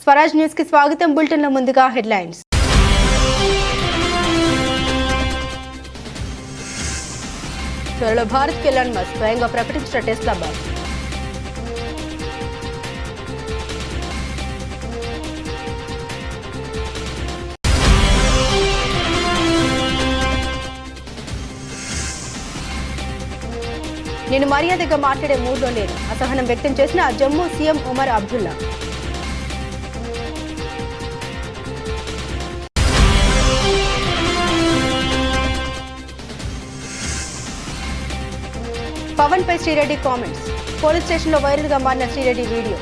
Swaraj news కి స్వాగతం. బులెటిన్లో ముందుగా హెడ్లైన్స్. త్వరలో భారత్కి ఎలాన్ మస్క్ స్వయంగా ప్రకటించిన టెస్లా బస్. నేను మర్యాదగా మాట్లాడే మూడ్లో లేను, అసహనం వ్యక్తం చేసిన జమ్మూ సీఎం ఉమర్ అబ్దుల్లా. పవన్ పై శ్రీరెడ్డి కామెంట్స్. పోలీస్ స్టేషన్లో వైరల్ గా మారిన శ్రీరెడ్డి వీడియో.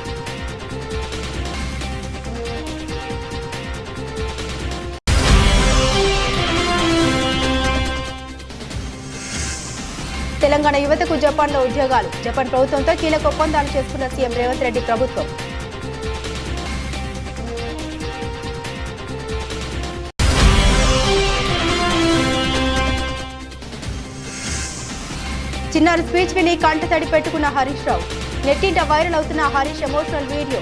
తెలంగాణ యువతకు జపాన్లో ఉద్యోగాలు. జపాన్ ప్రభుత్వంతో కీలక ఒప్పందాలు చేసుకున్న సీఎం రేవంత్ రెడ్డి ప్రభుత్వం. చిన్నారి స్పీచ్ విని కంటతడి పెట్టుకున్న హరీష్ రావు. నెట్టింట వైరల్ అవుతున్న హరీష్ ఎమోషనల్ వీడియో.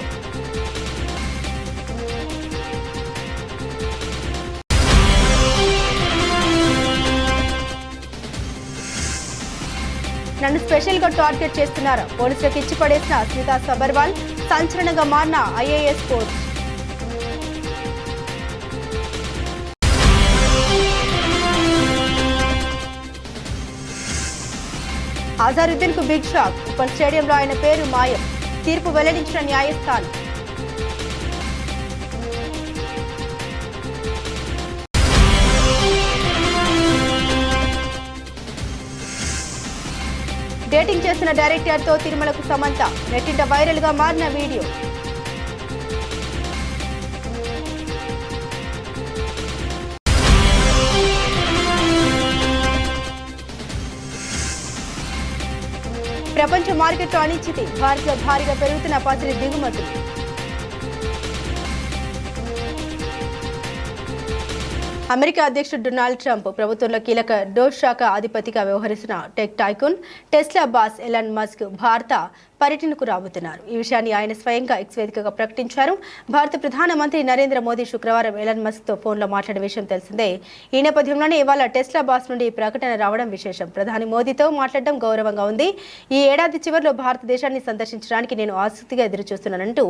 నన్ను స్పెషల్ గా టార్గెట్ చేస్తున్నారా? పోలీసులకు ఇచ్చి పడేసిన స్మితా సబర్వాల్. సంచలనంగా మారిన ఐఏఎస్ పోస్ట్. అజారుద్దీన్ కు బిగ్ షాక్. ఉప్పల్ స్టేడియంలో ఆయన పేరు మాయం. తీర్పు వెల్లడించిన న్యాయస్థానం. డేటింగ్ చేసిన డైరెక్టర్ తో తిరుమలకు సమంత. నెట్టింట వైరల్ గా మారిన వీడియో. ప్రపంచ మార్కెట్లో అనిశ్చితి. భారత్లో భారీగా పెరుగుతున్న పసిడి దిగుమతులు. అమెరికా అధ్యక్షుడు డొనాల్డ్ ట్రంప్ ప్రభుత్వంలో కీలక డోస్ శాఖ అధిపతిగా వ్యవహరిస్తున్న tech tycoon Tesla boss Elon Musk భారత పర్యటనకు రాబోతున్నారు. ఈ విషయాన్ని ఆయన స్వయంగా ఎక్స్ వేదికగా ప్రకటించారు. భారత ప్రధానమంత్రి నరేంద్ర మోదీ శుక్రవారం ఎలాన్ మస్క్ తో ఫోన్లో మాట్లాడే విషయం తెలిసిందే. ఈ నేపథ్యంలోనే ఇవాళ టెస్లా బాస్ నుండి ప్రకటన రావడం విశేషం. ప్రధాని మోదీతో మాట్లాడడం గౌరవంగా ఉంది. ఈ ఏడాది చివరిలో భారతదేశాన్ని సందర్శించడానికి నేను ఆసక్తిగా ఎదురుచూస్తున్నానంటూ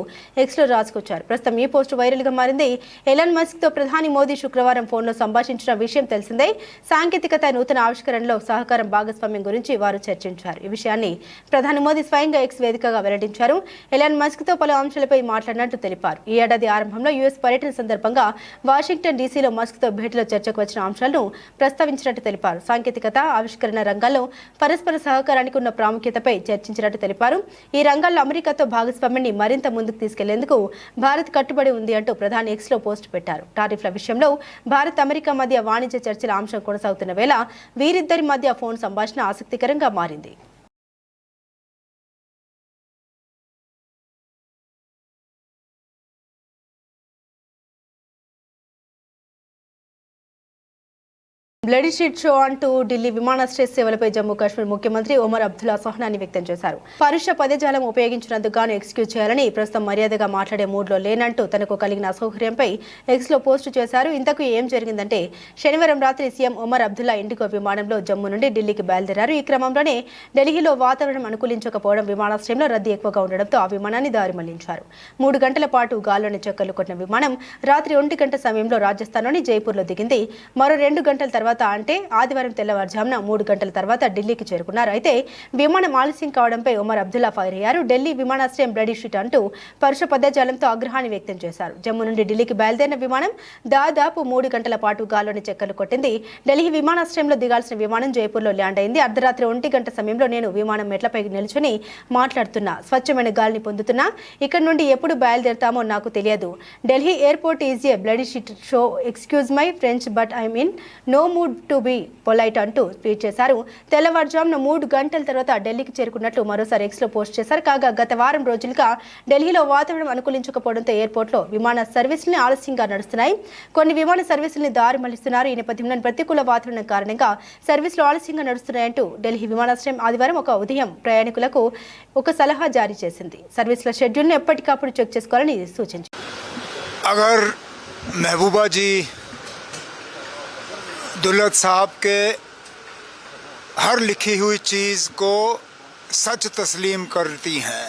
ఎక్స్ లో రాసుకొచ్చారు. ప్రస్తుతం ఈ పోస్టు వైరల్ గా మారింది. ఎలాన్ మస్క్ తో ప్రధాని మోదీ శుక్రవారం ఫోన్లో సంభాషించిన విషయం తెలిసిందే. సాంకేతికత, నూతన ఆవిష్కరణలో సహకారం, భాగస్వామ్యం గురించి వారు చర్చించారు. ఈ విషయాన్ని ప్రధాని మోదీ స్వయంగా ఎక్స్ వేదికగా వెల్లడించారు. ఎలాన్ మస్క్ తో పలు అంశాలపై మాట్లాడినట్టు తెలిపారు. ఈ ఏడాది ఆరంభంలో యుఎస్ పర్యటన సందర్భంగా వాషింగ్టన్ డీసీలో మస్క్ తో భేటీలో చర్చకు వచ్చిన అంశాలను ప్రస్తావించినట్టు తెలిపారు. సాంకేతికత, ఆవిష్కరణ రంగాల్లో పరస్పర సహకారానికి ఉన్న ప్రాముఖ్యతపై చర్చించినట్టు తెలిపారు. ఈ రంగాల్లో అమెరికాతో భాగస్వామ్యాన్ని మరింత ముందుకు తీసుకెళ్లేందుకు భారత్ కట్టుబడి ఉంది అంటూ ప్రధాని ఎక్స్ లో పోస్ట్ పెట్టారు. టారిఫ్ల విషయంలో భారత్, అమెరికా మధ్య వాణిజ్య చర్చల అంశం కొనసాగుతున్న వేళ వీరిద్దరి మధ్య ఫోన్ సంభాషణ ఆసక్తికరంగా మారింది. బ్లడీ షీట్ షో అంటూ ఢిల్లీ విమానాశ్రయ సేవలపై జమ్మూ కాశ్మీర్ ముఖ్యమంత్రి ఉమర్ అబ్దుల్లా అసహనాన్ని వ్యక్తం చేశారు. పరుష పదజాలం ఉపయోగించినందుకు గాను ఎక్స్క్యూజ్ చేయాలని, ప్రస్తుతం మర్యాదగా మాట్లాడే మూడ్లో లేనంటూ తనకు కలిగిన అసౌకర్యంపై ఎక్స్ లో పోస్టు చేశారు. ఇంతకు ఏం జరిగిందంటే, శనివారం రాత్రి సీఎం ఉమర్ అబ్దుల్లా ఇండిగో విమానంలో జమ్మూ నుండి ఢిల్లీకి బయలుదేరారు. ఈ క్రమంలోనే ఢిల్లీలో వాతావరణం అనుకూలించకపోవడం, విమానాశ్రయంలో రద్దీ ఎక్కువగా ఉండడంతో ఆ విమానాన్ని దారి మళ్లించారు. 3 గంటల పాటు గాల్లోని చక్కర్లు కొట్టిన విమానం రాత్రి 1 గంట సమయంలో రాజస్థాన్లోని జైపూర్లో దిగింది. మరో 2 గంటల తర్వాత అంటే ఆదివారం తెల్లవారుజామున 3 గంటల తర్వాత ఢిల్లీకి చేరుకున్నారు. అయితే విమానం ఆలస్యం కావడంపై ఉమర్ అబ్దుల్లా ఫైర్ అయ్యారు. ఢిల్లీ విమానాశ్రయం బ్లడీ షీట్ అంటూ పరుష పదజాలంతో ఆగ్రహాన్ని వ్యక్తం చేశారు. జమ్మూ నుండి ఢిల్లీకి బయలుదేరిన విమానం దాదాపు 3 గంటల పాటు గాల్లోని చక్కర్లు కొట్టింది. ఢిల్లీ విమానాశ్రయంలో దిగాల్సిన విమానం జైపూర్లో ల్యాండ్ అయింది. అర్ధరాత్రి 1 గంట సమయంలో నేను విమానం మెట్లపై నిల్చుని మాట్లాడుతున్నా, స్వచ్ఛమైన గాలిని పొందుతున్నా. ఇక్కడ నుండి ఎప్పుడు బయలుదేరుతామో నాకు తెలియదు. Delhi airport is a bloody shit show. Excuse my French but I mean no mood to be polite అంటూ ట్వీట్ చేశారు. తెల్లవారుజామున 3 గంటల తర్వాత ఢిల్లీకి చేరుకున్నట్లు మరోసారి ఎక్స్ లో పోస్ట్ చేశారు. కాగా గత వారం రోజులుగా ఢిల్లీలో వాతావరణం అనుకూలించకపోవడంతో ఎయిర్పోర్ట్లో విమాన సర్వీసులు ఆలస్యంగా నడుస్తున్నాయి. కొన్ని విమాన సర్వీసుల్ని దారి మళ్లిస్తున్నారు. ఈ నేపథ్యంలో ప్రతికూల వాతావరణం కారణంగా సర్వీసులు ఆలస్యంగా నడుస్తున్నాయంటూ ఢిల్లీ విమానాశ్రయం ఆదివారం ఉదయం ప్రయాణికులకు ఒక సలహా జారీ చేసింది. సర్వీసుల షెడ్యూల్ను ఎప్పటికప్పుడు చెక్ చేసుకోవాలని సూచించింది. अगर महबूबा जी दुल्लत साहब के हर लिखी हुई चीज़ को सच तस्लीम करती हैं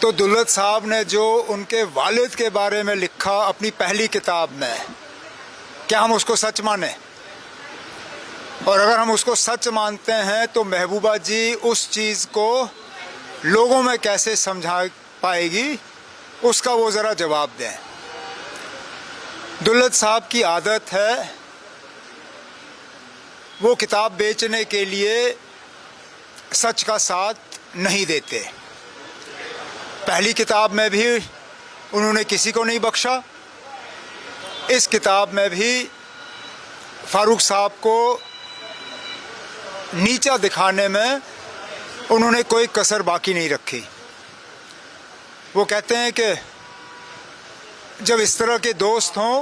तो दुल्लत साहब ने जो उनके वालिद के बारे में लिखा अपनी पहली किताब में, क्या हम उसको सच माने? और अगर हम उसको सच मानते हैं तो महबूबा जी उस चीज़ को लोगों में कैसे समझा पाएगी, उसका वो ज़रा जवाब दें। दुल्लत साहब की आदत है वो किताब बेचने के लिए सच का साथ नहीं देते। पहली किताब में भी उन्होंने किसी को नहीं बख्शा, इस किताब में भी फारूक साहब को नीचा दिखाने में उन्होंने कोई कसर बाकी नहीं रखी। वो कहते हैं कि जब इस तरह के दोस्त हों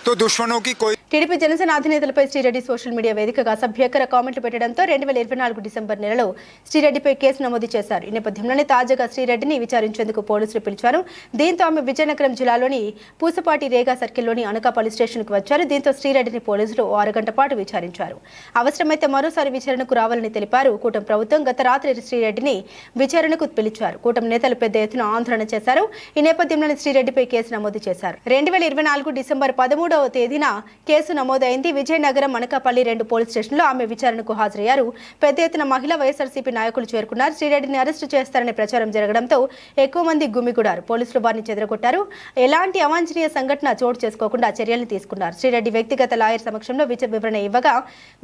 तो दुश्मनों की कोई టీడీపీ జనసేన అధినేతలపై శ్రీరెడ్డి సోషల్ మీడియా వేదికగా అసభ్యకర కామెంట్లు పెట్టడంతో 2024 డిసెంబర్ నెలలో శ్రీరెడ్డిపై కేసు నమోదు చేశారు. ఈ నేపథ్యంలోనే తాజాగా శ్రీరెడ్డిని విచారించేందుకు పోలీసులు పిలిచారు. దీంతో ఆమె విజయనగరం జిల్లాలోని పూసపాటి రేగా సర్కిల్లోని అనకాపల్లి స్టేషన్కు వచ్చారు. దీంతో శ్రీరెడ్డిని పోలీసులు 6 గంటల పాటు విచారించారు. అవసరమైతే మరోసారి విచారణకు రావాలని తెలిపారు. కూటమి ప్రభుత్వం గత రాత్రి శ్రీరెడ్డిని విచారణకు పిలిచారు. కూటమి నేతలు పెద్ద ఎత్తున ఆందోళన చేశారు. ఈ నేపథ్యంలోనే శ్రీరెడ్డిపై కేసు నమోదు చేశారు. 2024 డిసెంబర్ 13వ తేదీన కేసు నమోదైంది. విజయనగరం అనకాపల్లి 2 పోలీస్ స్టేషన్లో ఆమె విచారణకు హాజరయ్యారు. పెద్ద ఎత్తున మహిళా వైఎస్ఆర్సీపీ నాయకులు చేరుకున్నారు. శ్రీరెడ్డిని అరెస్టు చేస్తారనే ప్రచారం జరగడంతో ఎక్కువ మంది గుమిగూడారు. పోలీసులు వారిని చెదరగొట్టారు. ఎలాంటి అవాంఛనీయ సంఘటన చోటు చేసుకోకుండా చర్యలు తీసుకున్నారు. శ్రీరెడ్డి వ్యక్తిగత లాయర్ సమక్షంలో వివరణ ఇవ్వగా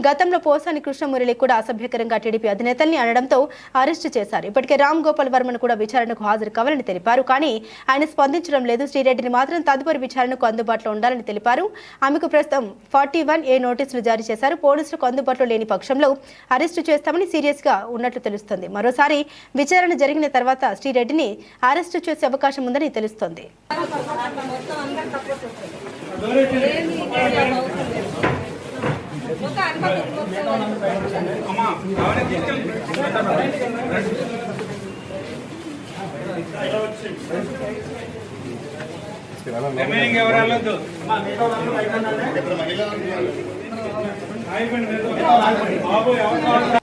గతంలో పోసాని కృష్ణమురళి కూడా అసభ్యకరంగా టీడీపీ అధినేతల్ని అనడంతో అరెస్టు చేశారు. ఇప్పటికే రామ్ గోపాల్ వర్మను కూడా విచారణకు హాజరు కావాలని తెలిపారు. కానీ ఆయన స్పందించడం లేదు. శ్రీరెడ్డిని మాత్రం తదుపరి విచారణకు అందుబాటులో ఉండాలని తెలిపారు. ఆమెకు ప్రస్తుతం 41A నోటీసులు జారీ చేశారు. పోలీసులకు అందుబాటులో లేని పక్షంలో అరెస్టు చేస్తామని సీరియస్ గా ఉన్నట్లు తెలుస్తోంది. మరోసారి విచారణ జరిగిన తర్వాత శ్రీరెడ్డిని అరెస్టు చేసే అవకాశం ఉందని తెలుస్తోంది.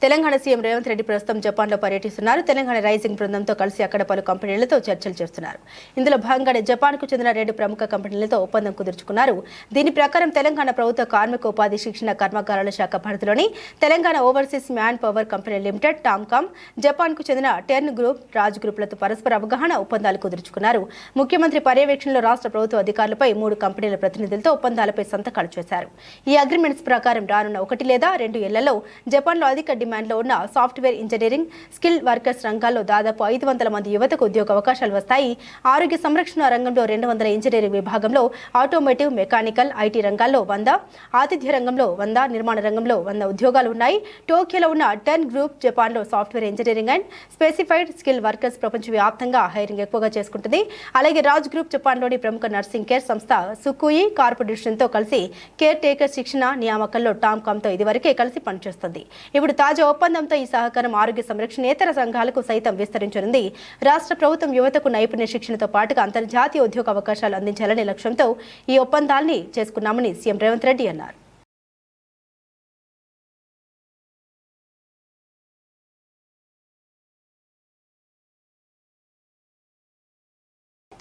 తెలంగాణ సీఎం రేవంత్ రెడ్డి ప్రస్తుతం జపాన్లో పర్యటిస్తున్నారు. తెలంగాణ రైజింగ్ బృందంతో కలిసి అక్కడ పలు కంపెనీలతో చర్చలు చేస్తున్నారు. ఇందులో భాగంగానే జపాన్కు చెందిన 2 ప్రముఖ కంపెనీలతో ఒప్పందం కుదుర్చుకున్నారు. దీని ప్రకారం తెలంగాణ ప్రభుత్వ కార్మిక ఉపాధి శిక్షణ కర్మాగారాల శాఖ పరిధిలోని Telangana overseas manpower company limited TOMCOM, జపాన్కు చెందిన టెర్న్ గ్రూప్, రాజ్ గ్రూపులతో పరస్పర అవగాహన ఒప్పందాలు కుదుర్చుకున్నారు. ముఖ్యమంత్రి పర్యవేక్షణలో రాష్ట్ర ప్రభుత్వ అధికారులపై 3 కంపెనీల ప్రతినిధులతో ఒప్పందాలపై సంతకాలు చేశారు. ఈ అగ్రిమెంట్స్ ప్రకారం రానున్న 1 లేదా 2 ఏళ్లలో జపాన్లో అధిక డిమాండ్లో ఉన్న సాఫ్ట్వేర్ ఇంజనీరింగ్, స్కిల్ వర్కర్స్ రంగాల్లో దాదాపు 500 మంది యువతకు ఉద్యోగ అవకాశాలు వస్తాయి. ఆరోగ్య సంరక్షణ రంగంలో 200, ఇంజనీరింగ్ విభాగంలో, ఆటోమోటివ్, మెకానికల్, ఐటీ రంగాల్లో 100, ఆతిథ్య రంగంలో 100, నిర్మాణ రంగంలో 100 ఉద్యోగాలు ఉన్నాయి. టోక్యోలో ఉన్న టెర్న్ గ్రూప్ జపాన్లో software engineering and specified skill workers ప్రపంచవ్యాప్తంగా హైరింగ్ ఎక్కువగా చేసుకుంటుంది. అలాగే రాజ్ గ్రూప్ జపాన్లోని ప్రముఖ నర్సింగ్ కేర్ సంస్థ సుకుయి కార్పొరేషన్తో కలిసి కేర్ టేకర్ శిక్షణ నియామకంలో టామ్కామ్తో ఇదివరకే కలిసి పనిచేస్తుంది. ఇప్పుడు తాజా ఒప్పందంతో ఈ సహకారం ఆరోగ్య సంరక్షణేతర రంగాలకు సైతం విస్తరించనుంది. రాష్ట్ర ప్రభుత్వం యువతకు నైపుణ్య శిక్షణతో పాటుగా అంతర్జాతీయ ఉద్యోగ అవకాశాలు అందించాలనే లక్ష్యంతో ఈ ఒప్పందాల్ని చేసుకున్నామని సీఎం రేవంత్ రెడ్డి అన్నారు.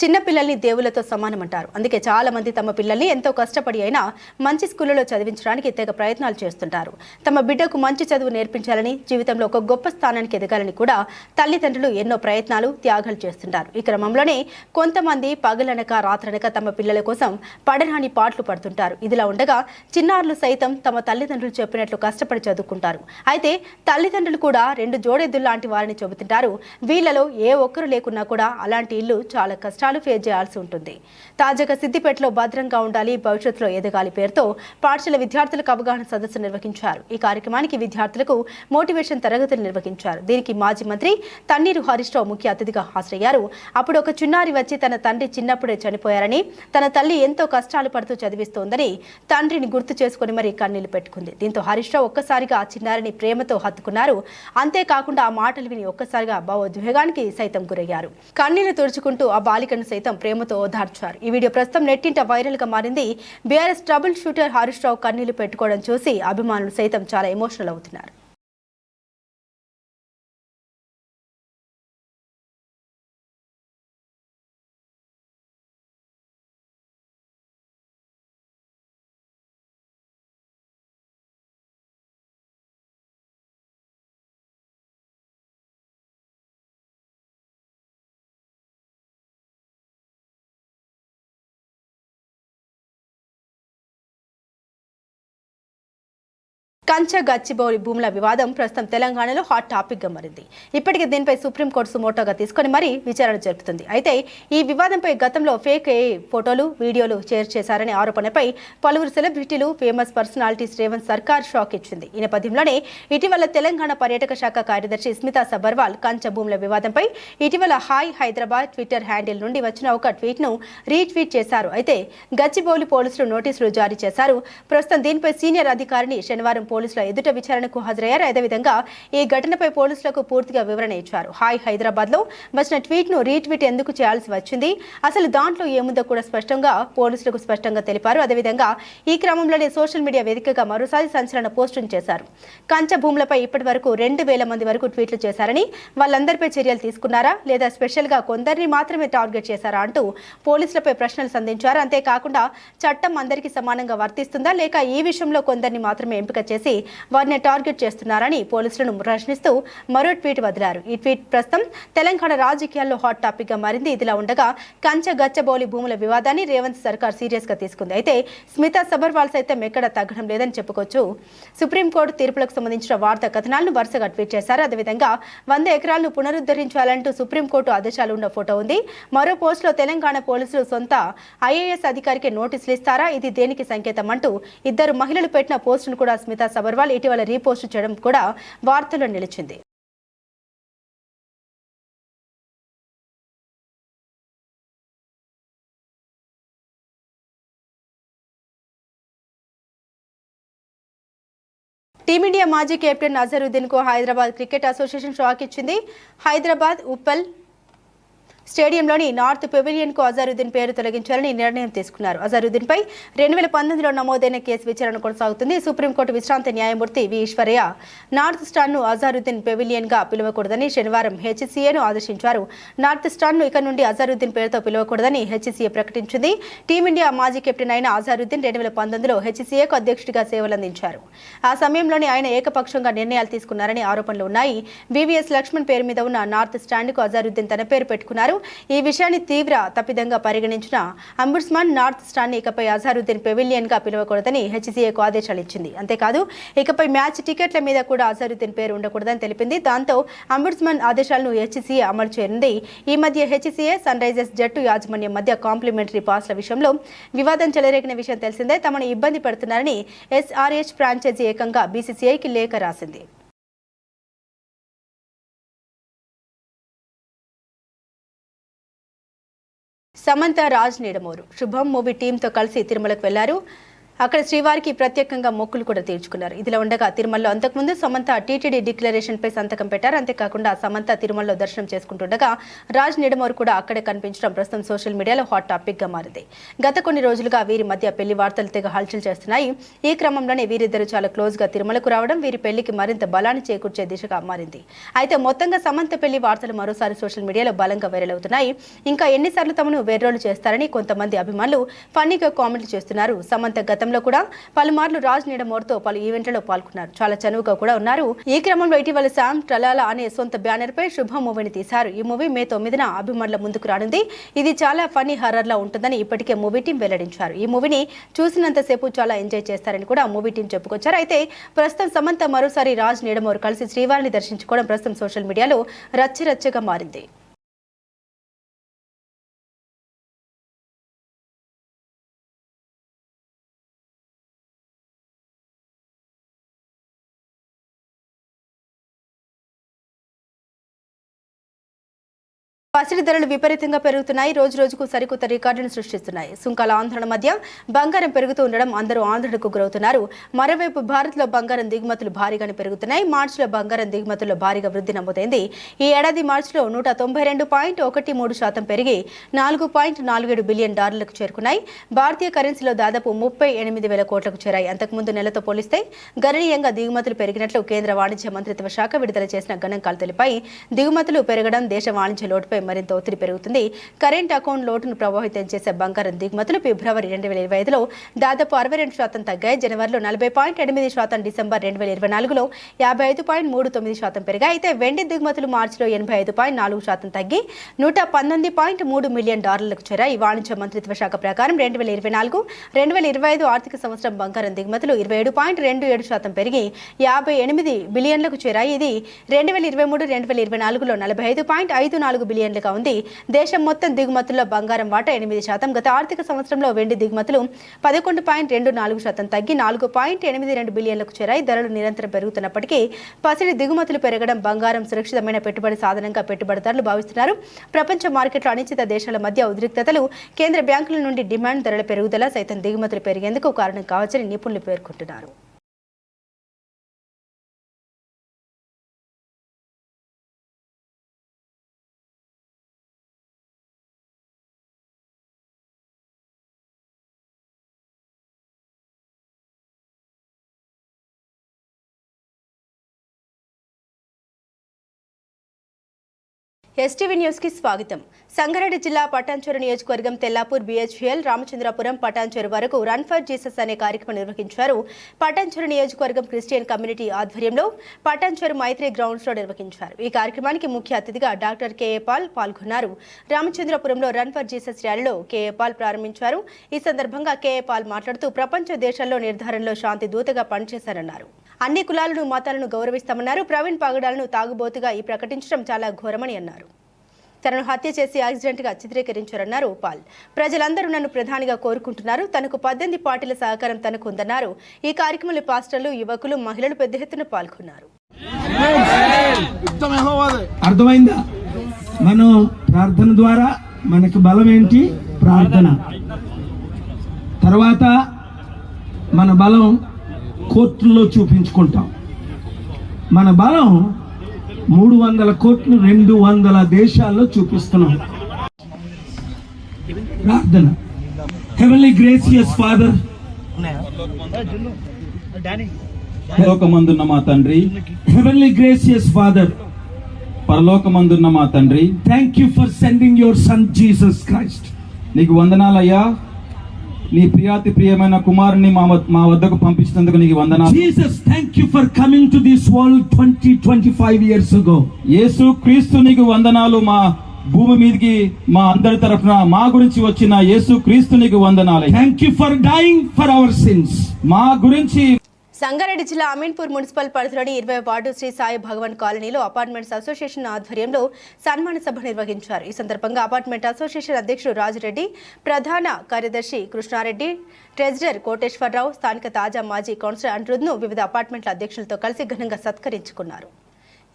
చిన్న పిల్లల్ని దేవులతో సమానమంటారు. అందుకే చాలా మంది తమ పిల్లల్ని ఎంతో కష్టపడి అయినా మంచి స్కూళ్లలో చదివించడానికి తెగ ప్రయత్నాలు చేస్తుంటారు. తమ బిడ్డకు మంచి చదువు నేర్పించాలని, జీవితంలో ఒక గొప్ప స్థానానికి ఎదగాలని కూడా తల్లిదండ్రులు ఎన్నో ప్రయత్నాలు, త్యాగాలు చేస్తుంటారు. ఈ క్రమంలోనే కొంతమంది పగలనక రాత్రనక తమ పిల్లల కోసం పడరాని పాటలు పడుతుంటారు. ఇదిలా ఉండగా చిన్నారులు సైతం తమ తల్లిదండ్రులు చెప్పినట్లు కష్టపడి చదువుకుంటారు. అయితే తల్లిదండ్రులు కూడా 2 జోడెద్దులు లాంటి వారిని చెబుతుంటారు. వీళ్లలో ఏ ఒక్కరు లేకున్నా కూడా అలాంటి ఇల్లు చాలా కష్టాలు ఫేస్ చేయాల్సి ఉంటుంది. తాజాగా సిద్దిపేటలో భద్రంగా ఉండాలి, భవిష్యత్తులో ఎదగాలి పేరుతో పాఠశాల విద్యార్థులకు అవగాహన సదస్సు నిర్వహించారు. ఈ కార్యక్రమానికి విద్యార్థులకు మోటివేషన్ తరగతులు నిర్వహించారు. దీనికి మాజీ మంత్రి తన్నీరు హరీష్ రావు ముఖ్య అతిథిగా హాజరయ్యారు. అప్పుడు ఒక చిన్నారి వచ్చి తన తండ్రి చిన్నప్పుడే చనిపోయారని, తన తల్లి ఎంతో కష్టాలు పడుతూ చదివిస్తోందని తండ్రిని గుర్తు చేసుకుని మరీ కన్నీళ్లు పెట్టుకుంది. దీంతో హరీష్ రావు ఒక్కసారిగా ఆ చిన్నారిని ప్రేమతో హత్తుకున్నారు. అంతేకాకుండా ఆ మాటలు విని ఒక్కసారిగా భావోద్వేగానికి సైతం గురయ్యారు. కన్నీళ్లు తుడుచుకుంటూ ఆ బాలిక బిడ్డను సైతం ప్రేమతో ఓదార్చారు. ఈ వీడియో ప్రస్తుతం నెట్టింట వైరల్ గా మారింది. BRS trouble shooter Harish Rao కన్నీళ్లు పెట్టుకోవడం చూసి అభిమానులు సైతం చాలా ఎమోషనల్ అవుతున్నారు. కంచ గచ్చిబౌలి భూముల వివాదం ప్రస్తుతం తెలంగాణలో హాట్ టాపిక్ గా మారింది. ఇప్పటికే దీనిపై సుప్రీంకోర్టు సుమోటోగా తీసుకుని మరీ విచారణ జరుపుతుంది. అయితే ఈ వివాదంపై గతంలో ఫేక్ ఫోటోలు, వీడియోలు షేర్ చేశారనే ఆరోపణపై పలువురు సెలబ్రిటీలు, ఫేమస్ పర్సనాలిటీస్ రేవంత్ సర్కార్ షాక్ ఇచ్చింది. ఈ నేపథ్యంలోనే ఇటీవల తెలంగాణ పర్యాటక శాఖ కార్యదర్శి స్మితా సబర్వాల్ కంచ భూముల వివాదంపై ఇటీవల హాయ్ హైదరాబాద్ ట్విట్టర్ హ్యాండిల్ నుండి వచ్చిన ఒక ట్వీట్ ను రీట్వీట్ చేశారు. అయితే గచ్చిబౌలి పోలీసులు నోటీసులు జారీ చేశారు. ప్రస్తుతం దీనిపై సీనియర్ అధికారిని శనివారం పోలీసుల ఎదుట విచారణకు హాజరయ్యారు. అదేవిధంగా ఈ ఘటనపై పోలీసులకు పూర్తిగా వివరణ ఇచ్చారు. హాయ్ హైదరాబాద్ లో వచ్చిన ట్వీట్ ను రీట్వీట్ ఎందుకు చేయాల్సి వచ్చింది, అసలు దాంట్లో ఏముందో కూడా పోలీసులకు స్పష్టంగా తెలిపారు. అదేవిధంగా ఈ క్రమంలోనే సోషల్ మీడియా వేదికగా మరోసారి సంచలన పోస్టింగ్ చేశారు. కంచ భూములపై ఇప్పటి వరకు 2000 మంది వరకు ట్వీట్లు చేశారని, వాళ్ళందరిపై చర్యలు తీసుకున్నారా లేదా స్పెషల్ గా కొందరిని మాత్రమే టార్గెట్ చేశారా అంటూ పోలీసులపై ప్రశ్నలు సంధించారు. అంతేకాకుండా చట్టం అందరికీ సమానంగా వర్తిస్తుందా లేక ఈ విషయంలో కొందరిని మాత్రమే ఎంపిక చేసి వారిని టార్గెట్ చేస్తున్నారని పోలీసులను ప్రశ్నిస్తూ మరో ట్వీట్ వదిలారు. ఈ ట్వీట్ ప్రస్తుతం తెలంగాణ రాజకీయాల్లో హాట్ టాపిక్ గా మారింది. ఇదిలా ఉండగా కంచ గచ్చబౌలి భూముల వివాదాన్ని రేవంత్ సర్కార్ సీరియస్ గా తీసుకుంది. అయితే స్మితా సబర్వాల్ సైతం ఎక్కడ తగ్గడం లేదని చెప్పుకోవచ్చు. సుప్రీంకోర్టు తీర్పులకు సంబంధించిన వార్తా కథనాలను వరుసగా ట్వీట్ చేశారు. అదేవిధంగా 100 ఎకరాలను పునరుద్ధరించాలంటూ సుప్రీంకోర్టు ఆదేశాలు ఉన్న ఫోటో ఉంది. మరో పోస్టులో తెలంగాణ పోలీసులు సొంత ఐఏఎస్ అధికారికి నోటీసులు ఇస్తారా, ఇది దేనికి సంకేతం అంటూ ఇద్దరు మహిళలు పెట్టిన పోస్టును కూడా స్మితా సబర్వాల్ ఇటీవల రీపోస్ట్ చేయడం కూడా వార్తల్లో నిలిచింది. టీమిండియా మాజీ కెప్టెన్ అజరుద్దీన్ కు హైదరాబాద్ క్రికెట్ అసోసియేషన్ షాక్ ఇచ్చింది. హైదరాబాద్ ఉప్పల్ స్టేడియంలోని నార్త్ పెవిలియన్ కు అజరుద్దీన్ పేరు తొలగించాలని నిర్ణయం తీసుకున్నారు. అజరుద్దీన్ పై 2019లో నమోదైన కేసు విచారణ కొనసాగుతుంది. సుప్రీంకోర్టు విశ్రాంత న్యాయమూర్తి వి ఈశ్వరయ్య నార్త్ స్టాండ్ ను అజరుద్దీన్ పెవిలియన్ గా పిలవకూడదని శనివారం హెచ్సీఏను ఆదేశించారు. నార్త్ స్టాండ్ ను ఇక నుండి అజరుద్దీన్ పేరుతో పిలవకూడదని హెచ్సీఏ ప్రకటించింది. టీమిండియా మాజీ కెప్టెన్ అయిన అజరుద్దీన్ 2019లో హెచ్సీఏకు అధ్యక్షుడిగా సేవలందించారు. ఆ సమయంలోనే ఆయన ఏకపక్షంగా నిర్ణయాలు తీసుకున్నారని ఆరోపణలు ఉన్నాయి. వివిఎస్ లక్ష్మణ్ పేరు మీద ఉన్న నార్త్ స్టాండ్ కు అజరుద్దీన్ తన పేరు పెట్టుకున్నారు. ఈ విషయాన్ని తీవ్ర తప్పిదంగా పరిగణించిన అంబుడ్స్మన్ నార్త్ స్టాండ్ ఇకపై అజరుద్దీన్ పెవిలియన్ గా పిలవకూడదని హెచ్సీఏకు ఆదేశాలు ఇచ్చింది. అంతేకాదు ఇకపై మ్యాచ్ టికెట్ల మీద కూడా అజరుద్దీన్ పేరు ఉండకూడదని తెలిపింది. దాంతో అంబుడ్స్మన్ ఆదేశాలను హెచ్సీఏ అమలు చేయనుంది. ఈ మధ్య హెచ్సీఏ సన్ రైజర్స్ జట్టు యాజమాన్యం మధ్య కాంప్లిమెంటరీ పాస్ల విషయంలో వివాదం చెలరేగిన విషయం తెలిసిందే. తమను ఇబ్బంది పెడుతున్నారని ఎస్ఆర్హెచ్ ఫ్రాంచైజీ ఏకంగా బీసీసీఐకి లేఖ రాసింది. సమంత రాజ్ నీడమూరు శుభం మూవీ టీంతో కలిసి తిరుమలకు వెళ్లారు. అక్కడ శ్రీవారికి ప్రత్యేకంగా మొక్కులు కూడా తీర్చుకున్నారు. ఇదిలా ఉండగా తిరుమలలో అంతకుముందు సమంత టీటీడీ డిక్లరేషన్ పై సంతకం పెట్టారు. అంతేకాకుండా సమంత తిరుమలలో దర్శనం చేసుకుంటుండగా రాజ్ నిడమోర్ కూడా అక్కడే కనిపించడం ప్రస్తుతం సోషల్ మీడియాలో హాట్ టాపిక్ గా మారింది. గత కొన్ని రోజులుగా వీరి మధ్య పెళ్లి వార్తలు తెగ హల్చల్ చేస్తున్నాయి. ఈ క్రమంలోనే వీరిద్దరు చాలా క్లోజ్ గా తిరుమలకు రావడం వీరి పెళ్లికి మరింత బలాన్ని చేకూర్చే దిశగా మారింది. అయితే మొత్తంగా సమంత పెళ్లి వార్తలు మరోసారి సోషల్ మీడియాలో బలంగా వైరల్ అవుతున్నాయి. ఇంకా ఎన్నిసార్లు తమను వేర్రోలు చేస్తారని కొంతమంది అభిమానులు ఫన్నీగా కామెంట్లు చేస్తున్నారు. సమంత గతంలో కూడా పలుమార్లు రాజ్ నీడమోర్తో పలు ఈవెంట్లలో పాల్గొన్నారు. చాలా చనువుగా కూడా ఉన్నారు. ఈ క్రమంలో ఇటీవల శామ్ ట్రలాలా అనే సొంత బ్యానర్ పై శుభ మూవీని తీశారు. ఈ మూవీ మే 9న అభిమానుల ముందుకు రానుంది. ఇది చాలా ఫన్నీ హర్రర్ లా ఉంటుందని ఇప్పటికే మూవీ టీం వెల్లడించారు. ఈ మూవీని చూసినంతసేపు చాలా ఎంజాయ్ చేస్తారని కూడా మూవీ టీం చెప్పుకొచ్చారు. అయితే ప్రస్తుతం సమంత మరోసారి రాజ్ నీడమోర్ కలిసి శ్రీవారిని దర్శించుకోవడం ప్రస్తుతం సోషల్ మీడియాలో రచ్చరచ్చగా మారింది. పసిడి ధరలు విపరీతంగా పెరుగుతున్నాయి. రోజు రోజుకు సరికొత్త రికార్డును సృష్టిస్తున్నాయి. సుంకాల ఆందోళన మధ్య బంగారం పెరుగుతూ ఉండడం అందరూ ఆందోళనకు గురవుతున్నారు. మరోవైపు భారత్లో బంగారం దిగుమతులు భారీగానే పెరుగుతున్నాయి. మార్చిలో బంగారం దిగుమతుల్లో భారీగా వృద్ధి నమోదైంది. ఈ ఏడాది మార్చిలో 192.13% పెరిగి $4.47 బిలియన్ చేరుకున్నాయి. భారతీయ కరెన్సీలో దాదాపు 38,000 కోట్లకు చేరాయి. అంతకుముందు నెలతో పోలిస్తే గణనీయంగా దిగుమతులు పెరిగినట్లు కేంద్ర వాణిజ్య మంత్రిత్వ శాఖ విడుదల చేసిన గణాంకాలు తెలిపాయి. దిగుమతులు పెరగడం దేశ వాణిజ్య లోటుపై మరింత ఒత్తిడి పెరుగుతుంది. కరెంట్ అకౌంట్ లోటును ప్రభావితం చేసే బంగారం దిగుమతులు ఫిబ్రవరి 2025లో దాదాపు 62% తగ్గాయి. జనవరిలో 40.8%, డిసెంబర్ 2024లో 55.39% పెరిగాయి. అయితే వెండి దిగుమతులు మార్చిలో 85.4% తగ్గి $119.3 మిలియన్ చేరాయి. వాణిజ్య మంత్రిత్వ శాఖ ప్రకారం 2024-2025 ఆర్థిక సంవత్సరం బంగారం దిగుమతులు 27.27% పెరిగి 58 బిలియన్లకు చేరాయి. ఇది 2023-2024లో 45.54 బిలియన్లుగా ఉంది. దేశం మొత్తం దిగుమతుల్లో బంగారం వాటా 8%. గత ఆర్థిక సంవత్సరంలో వెండి దిగుమతులు 11.24% తగ్గి 4.82 బిలియన్లకు చేరాయి. ధరలు నిరంతరం పెరుగుతున్నప్పటికీ పసిడి దిగుమతులు పెరగడం బంగారం సురక్షితమైన పెట్టుబడి సాధనంగా పెట్టుబడిదారులు భావిస్తున్నారు. ప్రపంచ మార్కెట్లో అనిశ్చిత దేశాల మధ్య ఉద్రిక్తతలు, కేంద్ర బ్యాంకుల నుండి డిమాండ్, ధరల పెరుగుదల సైతం దిగుమతులు పెరిగేందుకు కారణం కావచ్చని నిపుణులు పేర్కొంటున్నారు. ఎస్టీవీ న్యూస్ కి స్వాగతం. సంగారెడ్డి జిల్లా పటాన్చెరు నియోజకవర్గం తెల్లాపూర్, BHL, రామచంద్రపురం, పటాన్చెరు వరకు రన్ ఫర్ జీసస్ అనే కార్యక్రమం నిర్వహించారు. పటాన్చెరు నియోజకవర్గం క్రిస్టియన్ కమ్యూనిటీ ఆధ్వర్యంలో పటాన్చెరు మైత్రి గ్రౌండ్స్ లో నిర్వహించారు. ఈ కార్యక్రమానికి ముఖ్య అతిథిగా డాక్టర్ KA పాల్ పాల్గొన్నారు. రామచంద్రపురంలో రన్ ఫర్ జీసస్ ర్యాలీలో KA పాల్ ప్రారంభించారు. ఈ సందర్భంగా KA పాల్ మాట్లాడుతూ ప్రపంచ దేశాల్లో నిర్ధారణలో శాంతి దూతగా పనిచేశారన్నారు. అన్ని కులాలను, మతాలను గౌరవిస్తామన్నారు. ప్రవీణ్ పగడాలను తాగుబోతుగా ప్రకటించడం చాలా ఘోరమని అన్నారు. తనను హత్య చేసి యాక్సిడెంట్ గా చిత్రీకరించారన్నారు పాల్. ప్రజలందరూ నన్ను ప్రధానిగా కోరుకుంటున్నారు. తనకు 18 పార్టీల సహకారం తనకు ఉందన్నారు. ఈ కార్యక్రమంలో పాస్టర్లు, యువకులు, మహిళలు పెద్ద ఎత్తున పాల్గొన్నారు. అర్థమైందా? మనం ప్రార్థన ద్వారా మనకు బలం ఏంటి? ప్రార్థన. తర్వాత మన బలం కోర్టుల్లో చూపించుకుంటాం. మన బలం 300 కోట్లు 200 దేశాల్లో చూపిస్తున్నాం. ప్రార్థన. హెవెన్లీ గ్రేసియస్ ఫాదర్, పరలోకమందున్న మా తండ్రి, హెవెన్లీ గ్రేసియస్ ఫాదర్, పరలోకమందున్న మా తండ్రి, thank you for sending your son Jesus Christ. నీకు వందనాలయ్యా. నీ ప్రియాతి ప్రియమైన కుమారుని మా వద్దకు పంపించినందుకు నీకు వందనాలు. Jesus, thank you for coming to this world 25 years ago. యేసు క్రీస్తు నీకు వందనాలు. మా భూమి మీదకి మా అందరి తరఫున మా గురించి వచ్చిన యేసు క్రీస్తు నీకు వందనాలు. Thank you for dying for our sins. మా గురించి సంగారెడ్డి జిల్లా అమీన్పూర్ మున్సిపల్ పరిధిలోని 20వ వార్డు శ్రీ సాయి భగవాన్ కాలనీలో అపార్ట్మెంట్స్ అసోసియేషన్ ఆధ్వర్యంలో సన్మాన సభ నిర్వహించారు. ఈ సందర్భంగా అపార్ట్మెంట్ అసోసియేషన్ అధ్యక్షుడు రాజురెడ్డి, ప్రధాన కార్యదర్శి కృష్ణారెడ్డి, ట్రెజరర్ కోటేశ్వరరావు, స్థానిక తాజా మాజీ కౌన్సిలర్ అనిరుద్ను వివిధ అపార్ట్మెంట్ల అధ్యక్షులతో కలిసి ఘనంగా సత్కరించుకున్నారు.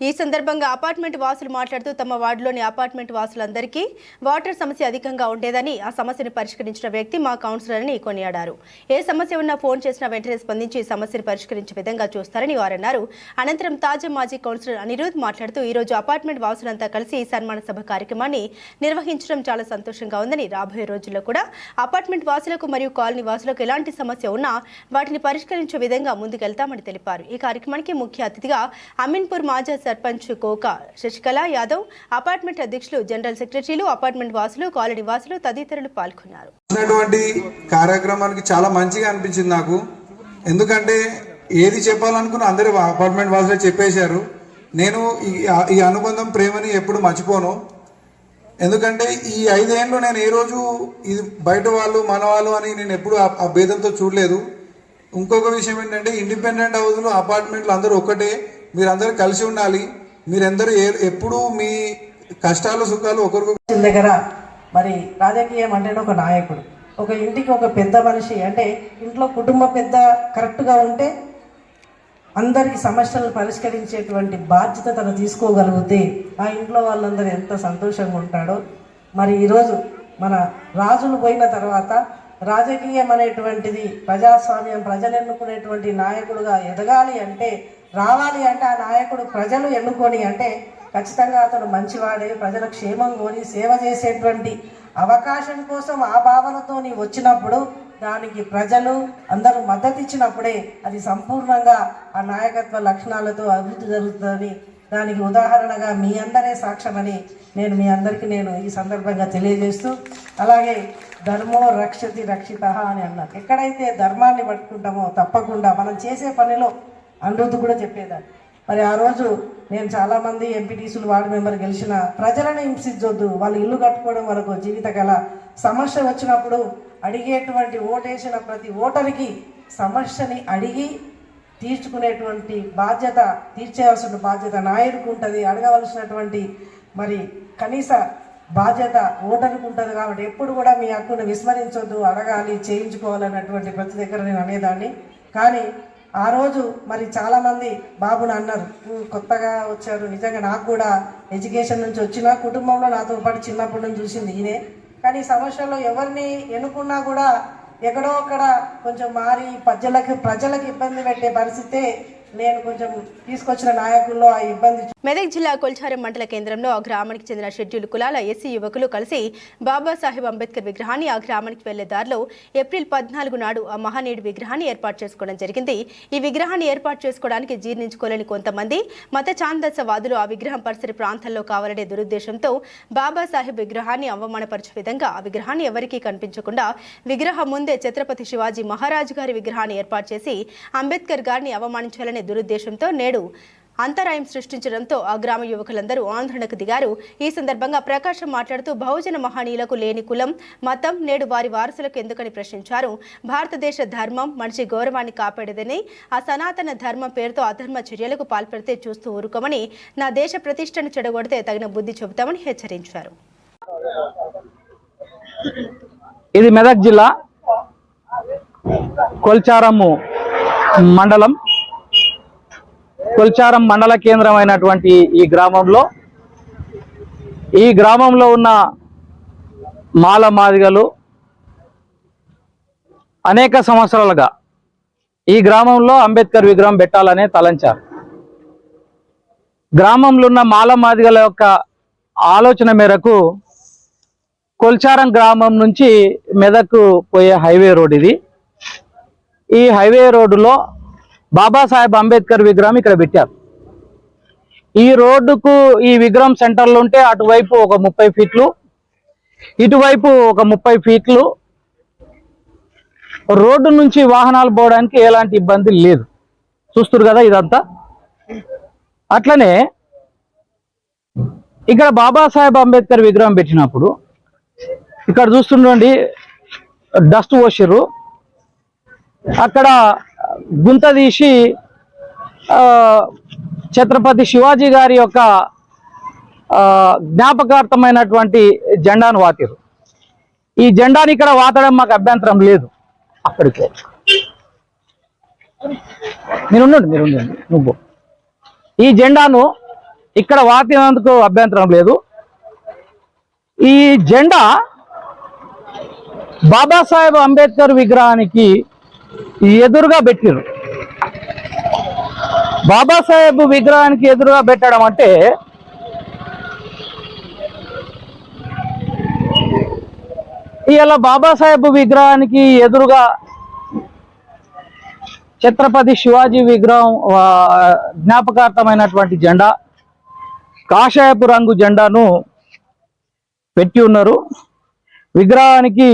ఈ సందర్భంగా అపార్ట్మెంట్ వాసులు మాట్లాడుతూ తమ వార్డులోని అపార్ట్మెంట్ వాసులందరికీ వాటర్ సమస్య అధికంగా ఉండేదని, ఆ సమస్యను పరిష్కరించిన వ్యక్తి మా కౌన్సిలర్ అని కొనియాడారు. ఏ సమస్య ఉన్నా ఫోన్ చేసినా వెంటనే స్పందించి సమస్యను పరిష్కరించే విధంగా చూస్తారని వారన్నారు. అనంతరం తాజా మాజీ కౌన్సిలర్ అనిరుద్ మాట్లాడుతూ ఈరోజు అపార్ట్మెంట్ వాసులంతా కలిసి ఈ సన్మాన సభ కార్యక్రమాన్ని నిర్వహించడం చాలా సంతోషంగా ఉందని, రాబోయే రోజుల్లో కూడా అపార్ట్మెంట్ వాసులకు మరియు కాలనీ వాసులకు ఎలాంటి సమస్య ఉన్నా వాటిని పరిష్కరించే విధంగా ముందుకెళ్తామని తెలిపారు. ఈ కార్యక్రమానికి ముఖ్య అతిథిగా అమీన్పూర్ మాజీ సర్పంచ్ కోక శశికళ యాదవ్, అపార్ట్మెంట్ అధ్యక్షులు, జనరల్ సెక్రటరీలు, అపార్ట్మెంట్ వాసులు, కాలనీ వాసులు తదితరులు పాల్గొన్నారు. కార్యక్రమానికి చాలా మంచిగా అనిపించింది నాకు. ఎందుకంటే ఏది చెప్పాలనుకున్న అందరూ అపార్ట్మెంట్ వాసులే చెప్పేశారు. నేను ఈ అనుబంధం, ప్రేమని ఎప్పుడు మర్చిపోను. ఎందుకంటే ఈ 5 ఏళ్ళు నేను ఏ రోజు ఇది బయట వాళ్ళు మన వాళ్ళు అని నేను ఎప్పుడు ఆ భేదంతో చూడలేదు. ఇంకొక విషయం ఏంటంటే ఇండిపెండెంట్ హౌస్లు, అపార్ట్మెంట్లు అందరూ ఒక్కటే. మీరందరూ కలిసి ఉండాలి. మీరందరూ ఎప్పుడు మీ కష్టాలు సుఖాలు ఒకరికొకరు దగ్గర. మరి రాజకీయం అంటే ఒక నాయకుడు, ఒక ఇంటికి ఒక పెద్ద మనిషి, అంటే ఇంట్లో కుటుంబ పెద్ద కరెక్ట్గా ఉంటే అందరికి సమస్యలను పరిష్కరించేటువంటి బాధ్యత తను తీసుకోగలిగితే ఆ ఇంట్లో వాళ్ళందరూ ఎంత సంతోషంగా ఉంటాడో. మరి ఈరోజు మన రాజులు పోయిన తర్వాత రాజకీయం అనేటువంటిది ప్రజాస్వామ్యం, ప్రజలు ఎన్నుకునేటువంటి నాయకుడుగా ఎదగాలి అంటే, రావాలి అంటే ఆ నాయకుడు ప్రజలు ఎన్నుకొని అంటే ఖచ్చితంగా అతను మంచివాడే, ప్రజల క్షేమం కోరి సేవ చేసేటువంటి అవకాశం కోసం ఆ భావనతోని వచ్చినప్పుడు దానికి ప్రజలు అందరూ మద్దతు ఇచ్చినప్పుడే అది సంపూర్ణంగా ఆ నాయకత్వ లక్షణాలతో అభివృద్ధి జరుగుతుందని దానికి ఉదాహరణగా మీ అందరే సాక్ష్యమని నేను మీ అందరికీ ఈ సందర్భంగా తెలియజేస్తూ, అలాగే ధర్మో రక్షతి రక్షిత అని అన్నారు. ఎక్కడైతే ధర్మాన్ని పట్టుకుంటామో తప్పకుండా మనం చేసే పనిలో అనిరుద్ధ్ కూడా చెప్పేదాన్ని. మరి ఆ రోజు నేను చాలామంది ఎంపీటీసీలు వార్డు మెంబర్ గెలిచిన ప్రజలను హింసించొద్దు, వాళ్ళు ఇల్లు కట్టుకోవడం వరకు జీవితకాల సమస్య వచ్చినప్పుడు అడిగేటువంటి ఓటేసిన ప్రతి ఓటరికి సమస్యని అడిగి తీర్చుకునేటువంటి బాధ్యత, తీర్చేయాల్సిన బాధ్యత నాయకుడికి ఉంటుంది. అడగవలసినటువంటి మరి కనీస బాధ్యత ఓటర్కి ఉంటుంది. కాబట్టి ఎప్పుడు కూడా మీ హక్కును విస్మరించొద్దు, అడగాలి, చేయించుకోవాలన్నటువంటి ప్రతి దగ్గర నేను అనేదాన్ని. కానీ ఆ రోజు మరి చాలామంది బాబుని అన్నారు, కొత్తగా వచ్చారు. నిజంగా నాకు కూడా ఎడ్యుకేషన్ నుంచి వచ్చిన కుటుంబంలో నాతో పాటు చిన్నప్పటి నుంచి చూసింది ఈయనే. కానీ సమస్యల్లో ఎవరిని ఎన్నుకున్నా కూడా ఎక్కడో అక్కడ కొంచెం మారి ప్రజలకు ఇబ్బంది పెట్టే పరిస్థితే నేను కొంచెం తీసుకొచ్చిన నాయకుల్లో ఆ ఇబ్బంది. మెదక్ జిల్లా కొల్చారం మండల కేంద్రంలో ఆ గ్రామానికి చెందిన షెడ్యూల్ కులాల ఎస్సీ యువకులు కలిసి బాబాసాహెబ్ అంబేద్కర్ విగ్రహాన్ని ఆ గ్రామానికి వెళ్లే దారిలో ఏప్రిల్ 14 నాడు ఆ మహనీయుడి విగ్రహాన్ని ఏర్పాటు చేసుకోవడం జరిగింది. ఈ విగ్రహాన్ని ఏర్పాటు చేసుకోవడానికి జీర్ణించుకోలేని కొంతమంది మత ఛాందసవాదులు ఆ విగ్రహం పరిసర ప్రాంతాల్లో కావాలనే దురుద్దేశంతో బాబాసాహెబ్ విగ్రహాన్ని అవమానపరిచే విధంగా ఆ విగ్రహాన్ని ఎవరికీ కనిపించకుండా విగ్రహం ముందే ఛత్రపతి శివాజీ మహారాజు గారి విగ్రహాన్ని ఏర్పాటు చేసి అంబేద్కర్ గారిని అవమానించాలనే దురుద్దేశంతో నేడు అంతరాయం సృష్టించడంతో ఆ గ్రామ యువకులందరూ ఆందోళనకు దిగారు. ఈ సందర్భంగా ప్రకాశం మాట్లాడుతూ బహుజన మహనీయులకు లేని కులం, మతం నేడు వారి వారసులకు ఎందుకని ప్రశ్నించారు. భారతదేశ ధర్మం మనిషి గౌరవాన్ని కాపాడేదని, ఆ సనాతన ధర్మం పేరుతో అధర్మ చర్యలకు పాల్పడితే చూస్తూ ఊరుకోమని, నా దేశ ప్రతిష్టను చెడగొడితే తగిన బుద్ధి చెబుతామని హెచ్చరించారు. ఇది మెదక్ జిల్లా కొల్చారము మండలం, కొల్చారం మండల కేంద్రమైనటువంటి ఈ గ్రామంలో ఉన్న మాల మాదిగలు అనేక సంవత్సరాలుగా ఈ గ్రామంలో అంబేద్కర్ విగ్రహం పెట్టాలనే తలంచారు. గ్రామంలో ఉన్న మాల మాదిగల యొక్క ఆలోచన మేరకు కొల్చారం గ్రామం నుంచి మెదక్ పోయే హైవే రోడ్ ఇది. ఈ హైవే రోడ్డులో బాబాసాహెబ్ అంబేద్కర్ విగ్రహం ఇక్కడ పెట్టారు. ఈ రోడ్డుకు ఈ విగ్రహం సెంటర్లో ఉంటే అటువైపు ఒక 30 ఫీట్లు, ఇటువైపు ఒక 30 ఫీట్లు రోడ్డు నుంచి వాహనాలు పోవడానికి ఎలాంటి ఇబ్బంది లేదు. చూస్తున్నారు కదా ఇదంతా. అట్లనే ఇక్కడ బాబాసాహెబ్ అంబేద్కర్ విగ్రహం పెట్టినప్పుడు ఇక్కడ చూస్తుండండి డస్ట్ పోసిర్రు. అక్కడ గుంత తీసి ఛత్రపతి శివాజీ గారి యొక్క జ్ఞాపకార్థమైనటువంటి జెండాను వాతిరు. ఈ జెండాని ఇక్కడ వాతడం మాకు అభ్యంతరం లేదు. అక్కడికి మీరుండండి నువ్వు ఈ జెండాను ఇక్కడ వాతినందుకు అభ్యంతరం లేదు. ఈ జెండా బాబాసాహెబ్ అంబేద్కర్ విగ్రహానికి ఎదురుగా పెట్టిరు. బాబాసాహెబ్ విగ్రహానికి ఎదురుగా పెట్టడం అంటే ఇలా బాబాసాహెబ్ విగ్రహానికి ఎదురుగా ఛత్రపతి శివాజీ విగ్రహం జ్ఞాపకార్థమైనటువంటి జెండా, కాషాయపు రంగు జెండాను పెట్టి ఉన్నారు. విగ్రహానికి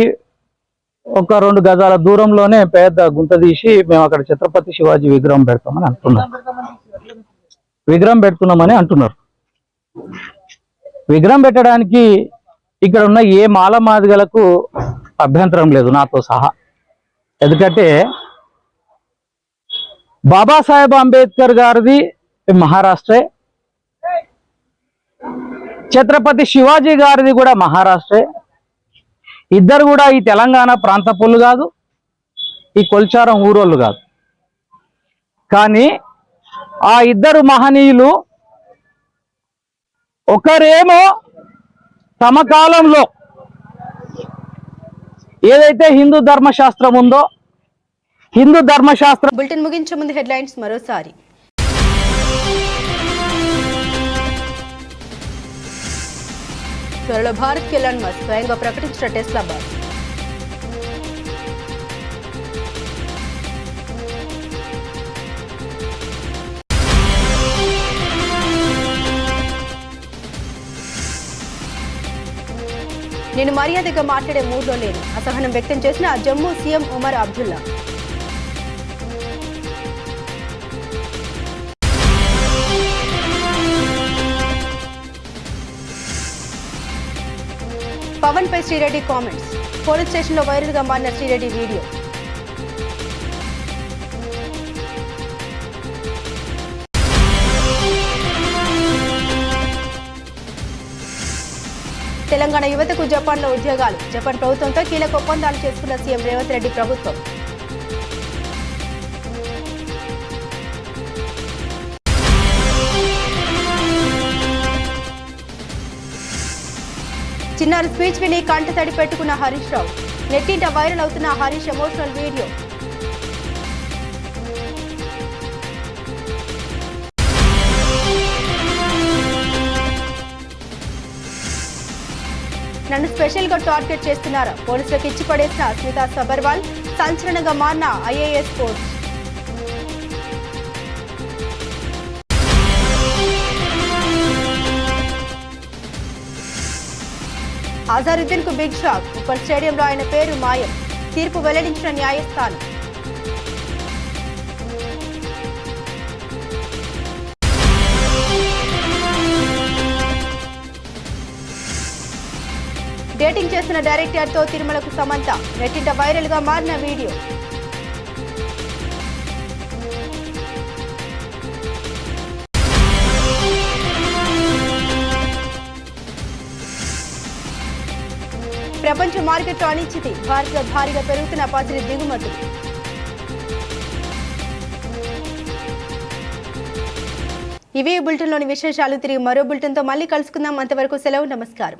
ఒక 2 గజాల దూరంలోనే పెద్ద గుంత తీసి మేము అక్కడ ఛత్రపతి శివాజీ విగ్రహం పెడతామని అంటున్నారు. విగ్రహం పెట్టడానికి ఇక్కడ ఉన్న ఏ మాల మాదిగలకు అభ్యంతరం లేదు, నాతో సహా. ఎందుకంటే బాబాసాహెబ్ అంబేద్కర్ గారిది మహారాష్ట్రే, ఛత్రపతి శివాజీ గారిది కూడా మహారాష్ట్రే. ఇద్దరు కూడా ఈ తెలంగాణ ప్రాంతపులు కాదు, ఈ కొల్చారం ఊరోళ్ళు కాదు. కానీ ఆ ఇద్దరు మహనీయులు ఒకరేమో తమ కాలంలో ఏదైతే హిందూ ధర్మశాస్త్రం ఉందో హిందూ ధర్మశాస్త్రం బులెటిన్ ముగించే ముందు హెడ్లైన్స్ మరోసారి. త్వరలో భారత్కి ఎలాన్ మస్క్ స్వయంగా ప్రకటించిన టెస్లా బస్. నేను మర్యాదగా మాట్లాడే మూడ్లో లేను, అసహనం వ్యక్తం చేసిన జమ్మూ సీఎం ఉమర్ అబ్దుల్లా. పవన్ పై శ్రీరెడ్డి కామెంట్స్. పోలీస్ స్టేషన్లో వైరల్ గా మారిన శ్రీరెడ్డి వీడియో. తెలంగాణ యువతకు జపాన్లో ఉద్యోగాలు. జపాన్ ప్రభుత్వంతో కీలక ఒప్పందాలు చేసుకున్న సీఎం రేవంత్ రెడ్డి ప్రభుత్వం. చిన్నారి స్పీచ్ విని కంట తడి పెట్టుకున్న హరీష్ రావు. నెట్టింట వైరల్ అవుతున్న హరీష్ ఎమోషనల్ వీడియో. నన్ను స్పెషల్ గా టార్గెట్ చేస్తున్నారా? పోలీసులకు ఇచ్చి పడేసిన స్మితా సబర్వాల్. సంచలనంగా మారిన ఐఏఎస్ పోస్ట్. అజారుద్దీన్ కు బిగ్ షాక్. ఉప్పల్ స్టేడియంలో ఆయన పేరు మాయం. తీర్పు వెల్లడించిన న్యాయస్థానం. డేటింగ్ చేస్తున్న డైరెక్టర్ తో తిరుమలకు సమంత. నెట్టింట వైరల్ గా మారిన వీడియో. ప్రపంచ మార్కెట్లో అనిశ్చితి. భారత్లో భారీగా పెరుగుతున్న పసిరి దిగుమతులు. ఇవి బులెటిన్లోని విశేషాలు. తిరిగి మరో బులెటిన్తో మళ్ళీ కలుసుకుందాం. అంతవరకు సెలవు. నమస్కారం.